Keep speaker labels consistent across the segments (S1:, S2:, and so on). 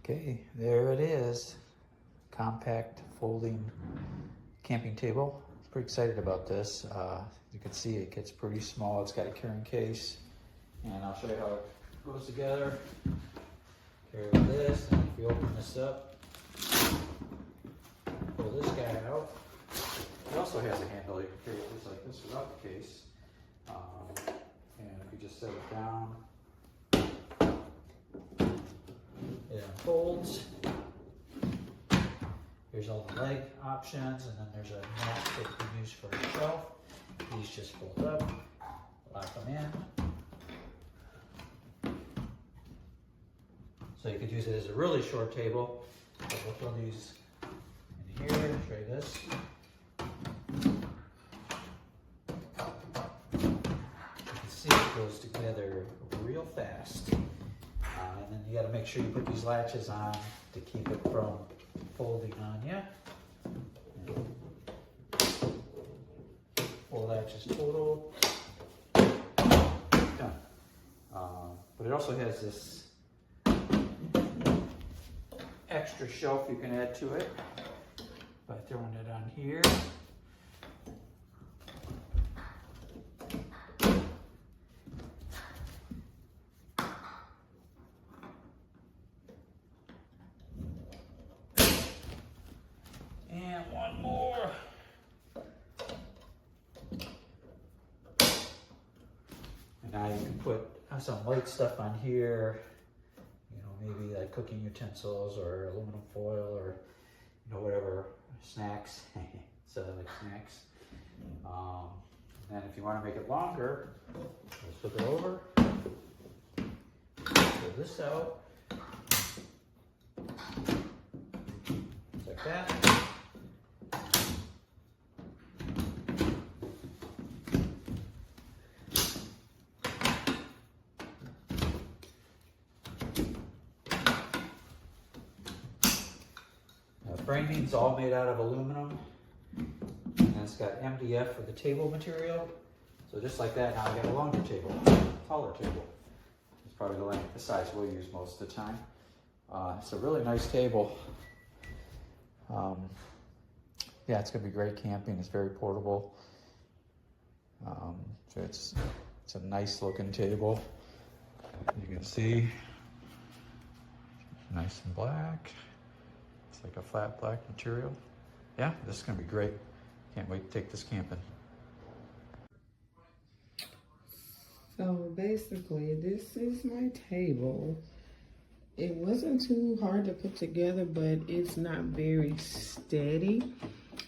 S1: Okay, there it is. Compact folding camping table. Pretty excited about this. You can see it gets pretty small. It's got a carrying case, and I'll show you how it goes together. Carry with this, and if you open this up, pull this guy out. It also has a handle. You can carry it just like this without the case. And if you just set it down, it unfolds. Here's all the leg options, and then there's a mat that you can use for a shelf. These just fold up, lock them in. So you could use it as a really short table. So we'll throw these in here, show you this. You can see it goes together real fast. And then you got to make sure you put these latches on to keep it from folding on you. 4 latches total. Done. But it also has this extra shelf you can add to it by throwing it on here. And one more. And now you can put some light stuff on here, you know, maybe like cooking utensils or aluminum foil or, you know, whatever, snacks, so like snacks. And then if you want to make it longer, let's flip it over, pull this out, just like that. Framing's all made out of aluminum, and it's got MDF for the table material. So just like that, now I got a longer table, taller table. It's probably the length, the size we'll use most of the time. It's a really nice table. Yeah, it's gonna be great camping. It's very portable. So it's a nice looking table. You can see, nice and black. It's like a flat black material. Yeah, this is gonna be great. Can't wait to take this camping.
S2: So basically, this is my table. It wasn't too hard to put together, but it's not very steady.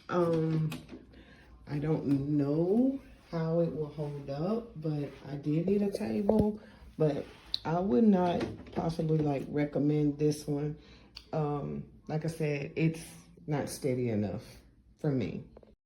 S2: I don't know how it will hold up, but I did need a table, but I would not possibly like recommend this one. Like I said, it's not steady enough for me.